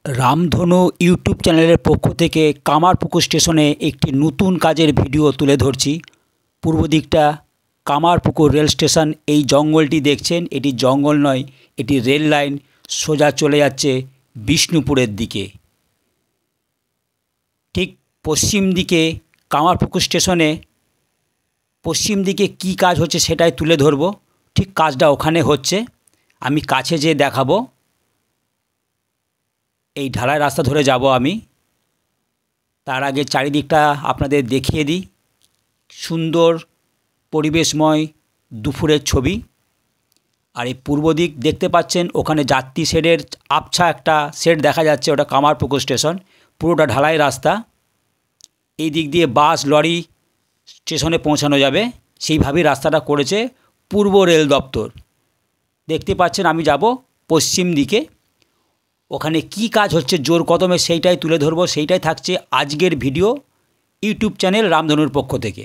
রামধনু ইউটিউব চ্যানেলের পক্ষ থেকে কামারপুকুর স্টেশনে একটি নতুন কাজের ভিডিও তুলে ধরছি। পূর্ব দিকটা কামারপুকুর রেল স্টেশন। এই জঙ্গলটি দেখছেন, এটি জঙ্গল নয়, এটি রেল লাইন সোজা চলে যাচ্ছে বিষ্ণুপুরের দিকে। ঠিক পশ্চিম দিকে কামারপুকুর স্টেশনে পশ্চিম দিকে কি কাজ হচ্ছে সেটাই তুলে ধরব। ঠিক কাজটা ওখানে হচ্ছে, আমি কাছে যেয়ে দেখাবো। এই ঢালাই রাস্তা ধরে যাব আমি। তার আগে চারিদিকটা আপনাদের দেখিয়ে দিই। সুন্দর পরিবেশময় দুপুরের ছবি। আর এই পূর্ব দিক দেখতে পাচ্ছেন, ওখানে যাত্রী শেডের আবছা একটা শেড দেখা যাচ্ছে, ওটা কামারপুকুর স্টেশন। পুরোটা ঢালাই রাস্তা। এই দিক দিয়ে বাস লরি স্টেশনে পৌঁছানো যাবে, সেইভাবেই রাস্তাটা করেছে পূর্ব রেল দপ্তর। দেখতে পাচ্ছেন আমি যাব পশ্চিম দিকে। ওখানে কি কাজ হচ্ছে জোর কদমে সেইটাই তুলে ধরবো। সেইটাই থাকছে আজকের ভিডিও ইউটিউব চ্যানেল রামধনুর পক্ষ থেকে।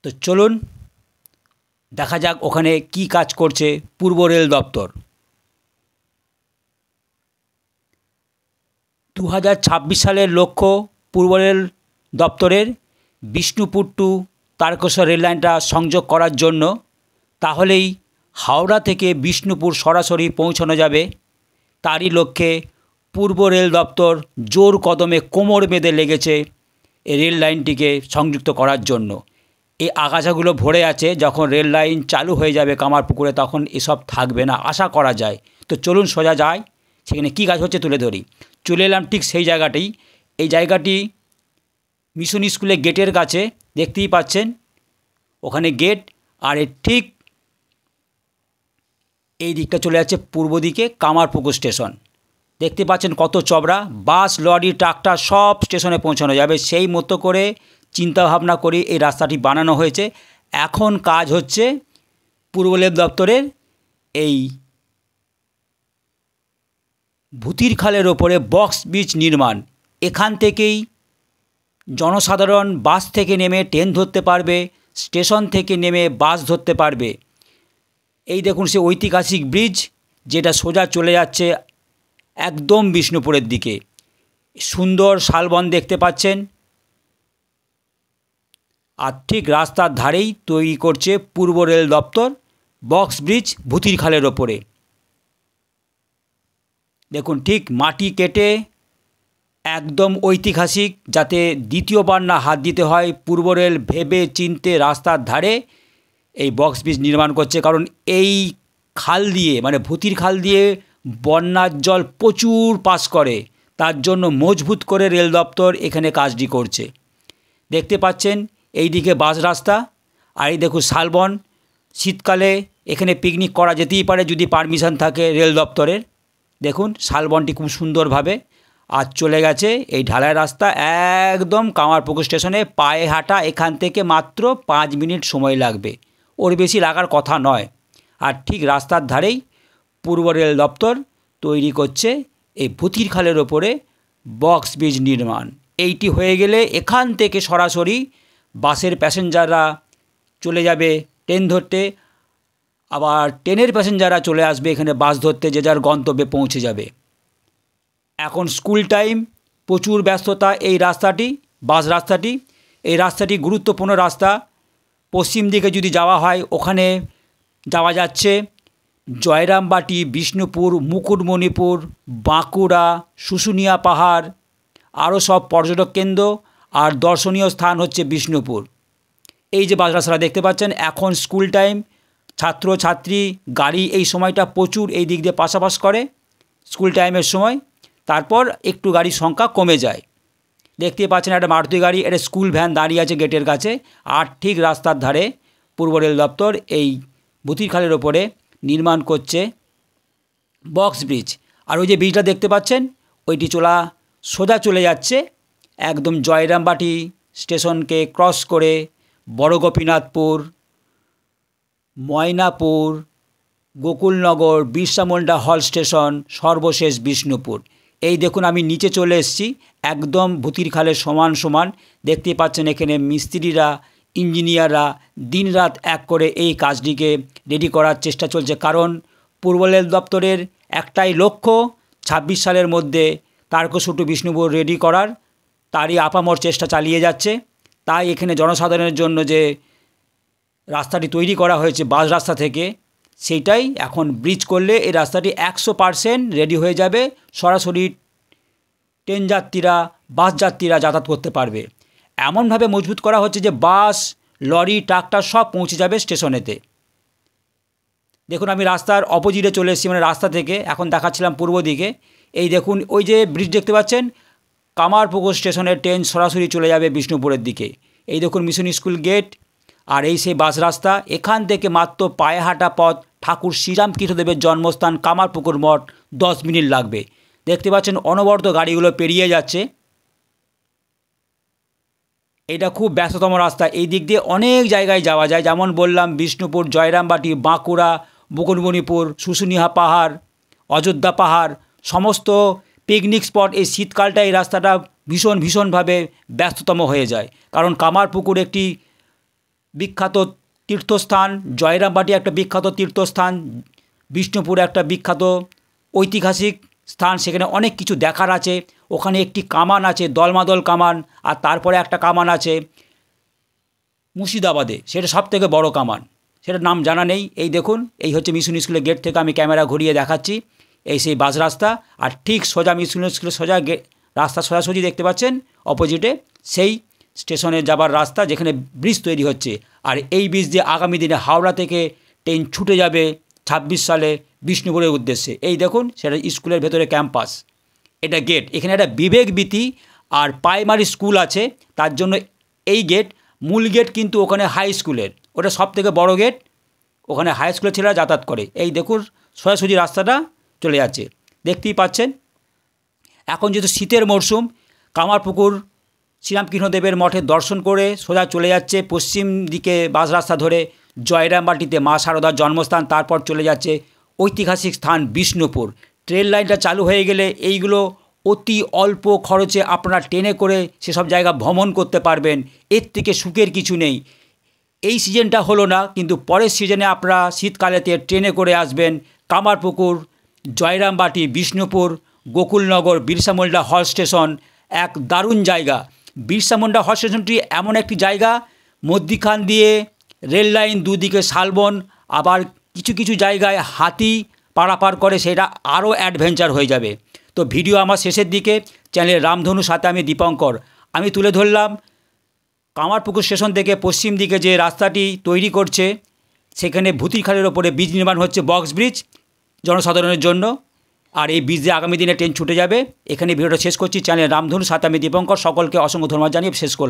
তো চলুন দেখা যাক ওখানে কি কাজ করছে পূর্ব রেল দপ্তর। 2026 সালের লক্ষ্য পূর্ব রেল দপ্তরের বিষ্ণুপুর টু তারকেশ্বর রেল লাইনটা সংযোগ করার জন্য। তাহলেই হাওড়া থেকে বিষ্ণুপুর সরাসরি পৌঁছানো যাবে। তারই লক্ষ্যে পূর্ব রেল দপ্তর জোর কদমে কোমর বেঁধে লেগেছে এই রেল লাইনটিকে সংযুক্ত করার জন্য। এই আগাছাগুলো ভরে আছে, যখন রেল লাইন চালু হয়ে যাবে কামারপুকুরে তখন এসব থাকবে না আশা করা যায়। তো চলুন সোজা যাই, সেখানে কী কাজ হচ্ছে তুলে ধরি। চলে এলাম ঠিক সেই জায়গাতেই। এই জায়গাটি মিশন স্কুলের গেটের কাছে, দেখতেই পাচ্ছেন ওখানে গেট। আর এর ঠিক এই দিকটা চলে যাচ্ছে পূর্ব দিকে কামারপুকুর স্টেশন। দেখতে পাচ্ছেন কত চওড়া, বাস লরি ট্রাক্টর সব স্টেশনে পৌঁছানো যাবে। সেই মতো করে চিন্তাভাবনা করে এই রাস্তাটি বানানো হয়েছে। এখন কাজ হচ্ছে পূর্ব রেল দপ্তরের এই ভূতির খালের ওপরে বক্স ব্রিজ নির্মাণ। এখান থেকেই জনসাধারণ বাস থেকে নেমে ট্রেন ধরতে পারবে, স্টেশন থেকে নেমে বাস ধরতে পারবে। এই দেখুন সে ঐতিহাসিক ব্রিজ, যেটা সোজা চলে যাচ্ছে একদম বিষ্ণুপুরের দিকে। সুন্দর শালবন দেখতে পাচ্ছেন। আর ঠিক রাস্তার ধারেই তৈরি করছে পূর্ব রেল দপ্তর বক্স ব্রিজ ভূতির খালের ওপরে। দেখুন ঠিক মাটি কেটে একদম ঐতিহাসিক, যাতে দ্বিতীয়বার না হাত দিতে হয়। পূর্ব রেল ভেবে চিনতে রাস্তার ধারে এই বক্স ব্রিজ নির্মাণ করছে। কারণ এই খাল দিয়ে, মানে ভূতির খাল দিয়ে বন্যার জল প্রচুর পাস করে, তার জন্য মজবুত করে রেল দপ্তর এখানে কাজটি করছে। দেখতে পাচ্ছেন এই দিকে বাস রাস্তা, আর এই দেখুন শালবন। শীতকালে এখানে পিকনিক করা যেতেই পারে যদি পারমিশন থাকে রেল দপ্তরের। দেখুন শালবনটি খুব সুন্দরভাবে। আর চলে গেছে এই ঢালাই রাস্তা একদম কামারপুকুর স্টেশনে। পায়ে হাঁটা এখান থেকে মাত্র 5 মিনিট সময় লাগবে, ওর বেশি লাগার কথা নয়। আর ঠিক রাস্তার ধারেই পূর্ব রেল দপ্তর তৈরি করছে এই ভূতির খালের ওপরে বক্স ব্রিজ নির্মাণ। এইটি হয়ে গেলে এখান থেকে সরাসরি বাসের প্যাসেঞ্জাররা চলে যাবে ট্রেন ধরতে, আবার ট্রেনের প্যাসেঞ্জাররা চলে আসবে এখানে বাস ধরতে, যে যার গন্তব্যে পৌঁছে যাবে। এখন স্কুল টাইম, প্রচুর ব্যস্ততা এই রাস্তাটি, বাস রাস্তাটি। এই রাস্তাটি গুরুত্বপূর্ণ রাস্তা। পশ্চিম দিকে যদি যাওয়া হয়, ওখানে যাওয়া যাচ্ছে জয়রামবাটি, বিষ্ণুপুর, মুকুটমণিপুর, বাঁকুড়া, শুশুনিয়া পাহাড়, আরও সব পর্যটক কেন্দ্র। আর দর্শনীয় স্থান হচ্ছে বিষ্ণুপুর। এই যে বাস রাস্তাটা দেখতে পাচ্ছেন, এখন স্কুল টাইম, ছাত্র ছাত্রী গাড়ি এই সময়টা প্রচুর এই দিক দিয়ে পাশাপাশ করে স্কুল টাইমের সময়। তারপর একটু গাড়ির সংখ্যা কমে যায়। দেখতে পাচ্ছেন একটা মারুতি গাড়ি, একটা স্কুল ভ্যান দাঁড়িয়ে আছে গেটের কাছে। আর ঠিক রাস্তার ধারে পূর্ব রেল দপ্তর এই ভূতির খালের ওপরে নির্মাণ করছে বক্স ব্রিজ। আর ওই যে ব্রিজটা দেখতে পাচ্ছেন, ওইটি সোজা চলে যাচ্ছে একদম জয়রামবাটি স্টেশনকে ক্রস করে বড় গোপীনাথপুর, ময়নাপুর, গোকুলনগর, বিরসা মুন্ডা হল স্টেশন, সর্বশেষ বিষ্ণুপুর। এই দেখুন আমি নিচে চলে এসেছি, একদম ভূতির খালের সমান সমান। দেখতে পাচ্ছেন এখানে মিস্ত্রিরা, ইঞ্জিনিয়াররা দিনরাত এক করে এই কাজটিকে রেডি করার চেষ্টা চলছে, কারণ পূর্ব রেল দপ্তরের একটাই লক্ষ্য 26 সালের মধ্যে তারকেশ্বর টু বিষ্ণুপুর রেডি করার, তারই আপামর চেষ্টা চালিয়ে যাচ্ছে। তাই এখানে জনসাধারণের জন্য যে রাস্তাটি তৈরি করা হয়েছে বাস রাস্তা থেকে, সেইটাই এখন ব্রিজ করলে এই রাস্তাটি 100% রেডি হয়ে যাবে, সরাসরি ট্রেন যাত্রীরা, বাস যাত্রীরা যাতায়াত করতে পারবে। এমনভাবে মজবুত করা হচ্ছে যে বাস, লরি, ট্রাক্টর সব পৌঁছে যাবে স্টেশনেতে। দেখুন আমি রাস্তার অপোজিটে চলে এসেছি, মানে রাস্তা থেকে এখন দেখাচ্ছিলাম পূর্ব দিকে। এই দেখুন ওই যে ব্রিজ দেখতে পাচ্ছেন, কামারপুকুর স্টেশনের ট্রেন সরাসরি চলে যাবে বিষ্ণুপুরের দিকে। এই দেখুন মিশন স্কুল গেট, আর এই সেই বাস রাস্তা। এখান থেকে মাত্র পায়ে হাঁটা পথ ঠাকুর শ্রীরামকৃষ্ণদেবের জন্মস্থান কামারপুকুর মঠ, 10 মিনিট লাগবে। দেখতে পাচ্ছেন অনবরত গাড়িগুলো পেরিয়ে যাচ্ছে। এটা খুব ব্যস্ততম রাস্তা, এই দিক দিয়ে অনেক জায়গায় যাওয়া যায়, যেমন বললাম বিষ্ণুপুর, জয়রামবাটি, বাঁকুড়া, মুকুটমণিপুর, শুশুনিয়া পাহাড়, অযোধ্যা পাহাড়, সমস্ত পিকনিক স্পট। এই শীতকালটা এই রাস্তাটা ভীষণভাবে ব্যস্ততম হয়ে যায়, কারণ কামারপুকুর একটি বিখ্যাত তীর্থস্থান, জয়রামবাটি একটা বিখ্যাত তীর্থস্থান, বিষ্ণুপুর একটা বিখ্যাত ঐতিহাসিক স্থান। সেখানে অনেক কিছু দেখার আছে। ওখানে একটি কামান আছে, দলমাদল কামান, আর তারপরে একটা কামান আছে মুর্শিদাবাদে, সেটা সবথেকে বড় কামান, সেটার নাম জানা নেই। এই দেখুন এই হচ্ছে মিশন স্কুলের গেট থেকে আমি ক্যামেরা ঘুরিয়ে দেখাচ্ছি। এই সেই বাস রাস্তা, আর ঠিক সোজা মিশন স্কুলের সোজা রাস্তা সোজাসুজি দেখতে পাচ্ছেন অপোজিটে সেই স্টেশনে যাবার রাস্তা, যেখানে ব্রিজ তৈরি হচ্ছে। আর এই ব্রিজ দিয়ে আগামী দিনে হাওড়া থেকে ট্রেন ছুটে যাবে 26 সালে বিষ্ণুপুরের উদ্দেশ্যে। এই দেখুন সেটা স্কুলের ভেতরে ক্যাম্পাস, এটা গেট। এখানে একটা বিবেক বিতি আর প্রাইমারি স্কুল আছে, তার জন্য এই গেট। মূল গেট কিন্তু ওখানে হাই স্কুলের, ওটা সবথেকে বড় গেট, ওখানে হাই স্কুলের ছেলেরা যাতায়াত করে। এই দেখুন সোজাসুজি রাস্তাটা চলে যাচ্ছে, দেখতেই পাচ্ছেন। এখন যেহেতু শীতের মরশুম, কামারপুকুর শ্রীরামকৃষ্ণদেবের মঠে দর্শন করে সোজা চলে যাচ্ছে পশ্চিম দিকে বাস রাস্তা ধরে জয়রামবাটিতে মা শারদার জন্মস্থান, তারপর চলে যাচ্ছে ঐতিহাসিক স্থান বিষ্ণুপুর। ট্রেন লাইনটা চালু হয়ে গেলে এইগুলো অতি অল্প খরচে আপনারা ট্রেনে করে সেসব জায়গা ভ্রমণ করতে পারবেন। এর থেকে সুখের কিছু নেই। এই সিজনটা হলো না, কিন্তু পরের সিজনে আপনারা শীতকালেতে ট্রেনে করে আসবেন কামারপুকুর, জয়রামবাটি, বিষ্ণুপুর, গোকুলনগর, বিরসা মুন্ডা হল স্টেশন। এক দারুণ জায়গা। বিরসা মুন্ডা হল স্টেশনটি এমন একটি জায়গা, মধ্যিখান দিয়ে রেল লাইন, দুদিকে শালবন, আবার কিছু কিছু জায়গায় হাতি পারাপার করে, সেটা আরও অ্যাডভেঞ্চার হয়ে যাবে। তো ভিডিও আমার শেষের দিকে, চ্যানেল রামধনুর সাথে আমি দীপঙ্কর, আমি তুলে ধরলাম কামারপুকুর স্টেশন থেকে পশ্চিম দিকে যে রাস্তাটি তৈরি করছে, সেখানে ভূতিরখালের ওপরে ব্রিজ নির্মাণ হচ্ছে, বক্স ব্রিজ জনসাধারণের জন্য। আর এই ব্রিজে আগামী দিনে ট্রেন ছুটে যাবে। এখানে ভিডিওটা শেষ করছি। চ্যানেল রামধনুর সাথে আমি দীপঙ্কর, সকলকে অসংখ্য ধন্যবাদ জানিয়ে শেষ করলাম।